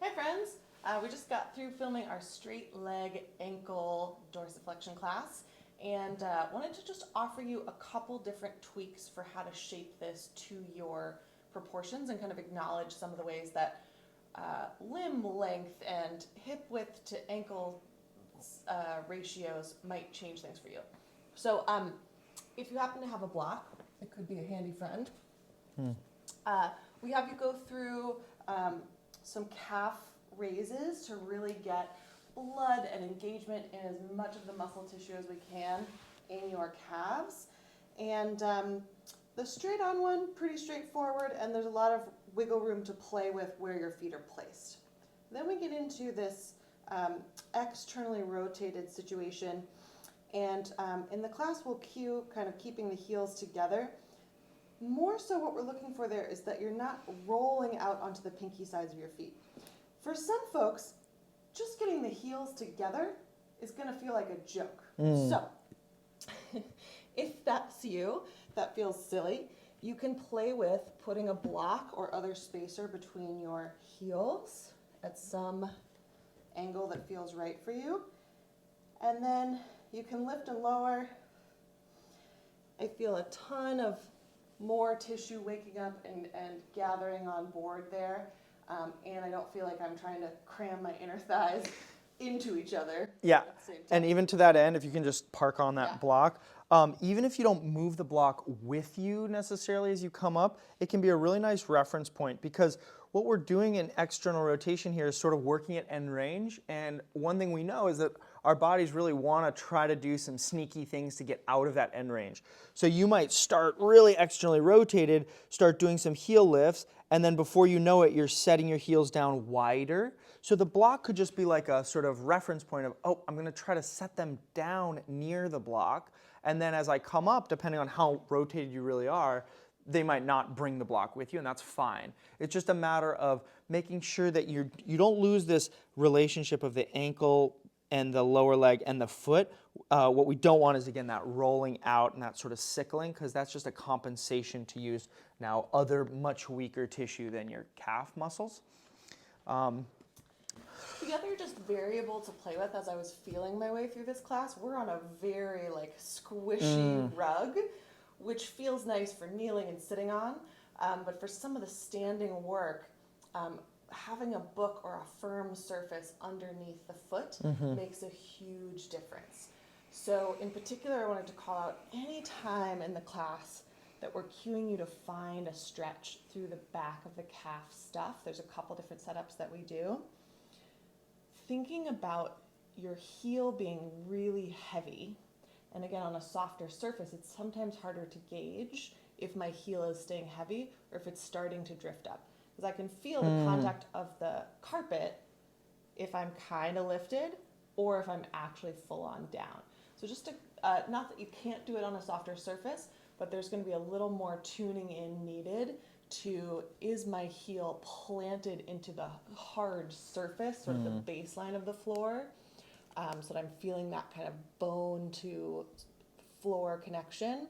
Hi friends, we just got through filming our straight leg ankle dorsiflexion class and wanted to just offer you a couple different tweaks for how to shape this to your proportions and kind of acknowledge some of the ways that limb length and hip width to ankle ratios might change things for you. So if you happen to have a block, it could be a handy friend. We have you go through some calf raises to really get blood and engagement in as much of the muscle tissue as we can in your calves. And the straight on one, pretty straightforward, and there's a lot of wiggle room to play with where your feet are placed. Then we get into this externally rotated situation, and in the class we'll cue kind of keeping the heels together. More so what we're looking for there is that you're not rolling out onto the pinky sides of your feet. For some folks, just getting the heels together is going to feel like a joke. So, if that's you, that feels silly, you can play with putting a block or other spacer between your heels at some angle that feels right for you. And then you can lift and lower. I feel a ton of more tissue waking up and gathering on board there. And I don't feel like I'm trying to cram my inner thighs into each other. Yeah, at the same time. and even to that end, if you can just park on that Yeah. block, even if you don't move the block with you necessarily as you come up, it can be a really nice reference point, because what we're doing in external rotation here is sort of working at end range. And one thing we know is that our bodies really want to try to do some sneaky things to get out of that end range. So you might start really externally rotated, start doing some heel lifts, and then before you know it, you're setting your heels down wider. So the block could just be like a sort of reference point of, oh, I'm going to try to set them down near the block. And then as I come up, depending on how rotated you really are, they might not bring the block with you, and that's fine. It's just a matter of making sure that you don't lose this relationship of the ankle and the lower leg and the foot. What we don't want is, again, that rolling out and that sort of sickling, because that's just a compensation to use now other much weaker tissue than your calf muscles. The other just variable to play with as I was feeling my way through this class, we're on a very like squishy rug, which feels nice for kneeling and sitting on. But for some of the standing work, having a book or a firm surface underneath the foot makes a huge difference. So in particular, I wanted to call out any time in the class that we're cueing you to find a stretch through the back of the calf stuff. There's a couple different setups that we do. Thinking about your heel being really heavy, and again on a softer surface, it's sometimes harder to gauge if my heel is staying heavy or if it's starting to drift up. Because I can feel the contact of the carpet if I'm kind of lifted or if I'm actually full on down. So just to, not that you can't do it on a softer surface, but there's going to be a little more tuning in needed to, is my heel planted into the hard surface, sort of the baseline of the floor, so that I'm feeling that kind of bone to floor connection,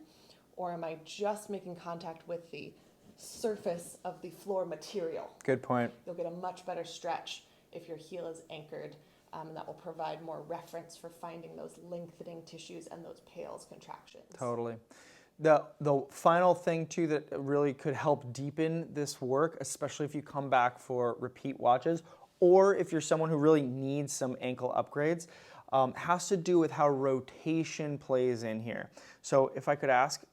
or am I just making contact with the surface of the floor material? Good point. You'll get a much better stretch if your heel is anchored, and that will provide more reference for finding those lengthening tissues and those pales contractions. Totally. The final thing too that really could help deepen this work, especially if you come back for repeat watches, or if you're someone who really needs some ankle upgrades, has to do with how rotation plays in here. So if I could ask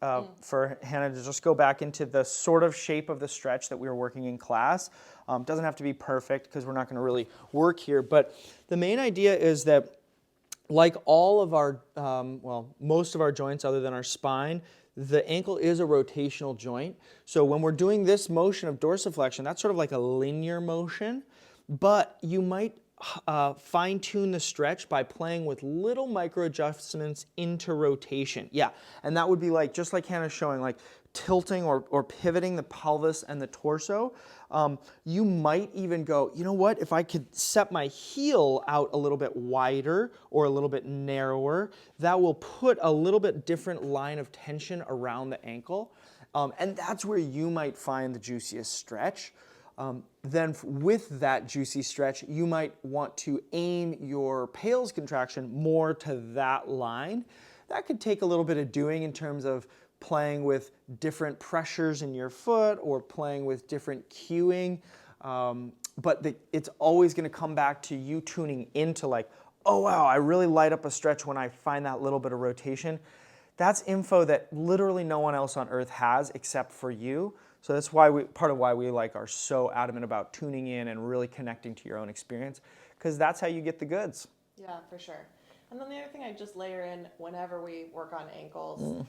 for Hannah to just go back into the sort of shape of the stretch that we were working in class. Doesn't have to be perfect because we're not going to really work here, but the main idea is that, like all of our, most of our joints other than our spine, the ankle is a rotational joint. So when we're doing this motion of dorsiflexion, that's sort of like a linear motion, but you might fine-tune the stretch by playing with little micro adjustments into rotation. Yeah, and that would be like, just like Hannah's showing, like tilting or pivoting the pelvis and the torso. You might even go, you know what, if I could set my heel out a little bit wider or a little bit narrower, that will put a little bit different line of tension around the ankle. And that's where you might find the juiciest stretch. With that juicy stretch, you might want to aim your PALS contraction more to that line. That could take a little bit of doing in terms of playing with different pressures in your foot or playing with different cueing. But it's always going to come back to you tuning into like, oh wow, I really light up a stretch when I find that little bit of rotation. That's info that literally no one else on earth has except for you. So that's why part of why we like are so adamant about tuning in and really connecting to your own experience, because that's how you get the goods. Yeah, for sure. And then the other thing I just layer in whenever we work on ankles,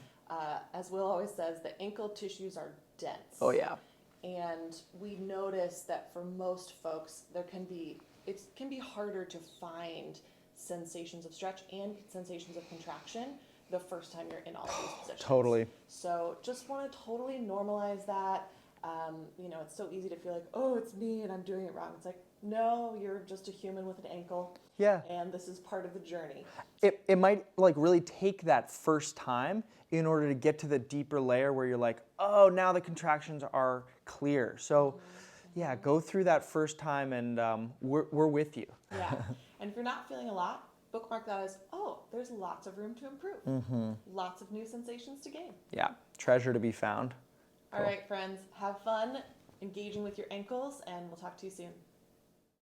as Will always says, the ankle tissues are dense. Oh yeah. And we notice that for most folks, it can be harder to find sensations of stretch and sensations of contraction the first time you're in all of these positions. Totally. So just want to totally normalize that. It's so easy to feel like, oh, it's me and I'm doing it wrong. It's like, no, you're just a human with an ankle. Yeah. And this is part of the journey. It might like really take that first time in order to get to the deeper layer where you're like, oh, now the contractions are clear. So yeah, go through that first time and we're with you. Yeah. And if you're not feeling a lot, bookmark that as, oh, there's lots of room to improve. Lots of new sensations to gain. Yeah, treasure to be found. All right, friends, have fun engaging with your ankles, and we'll talk to you soon.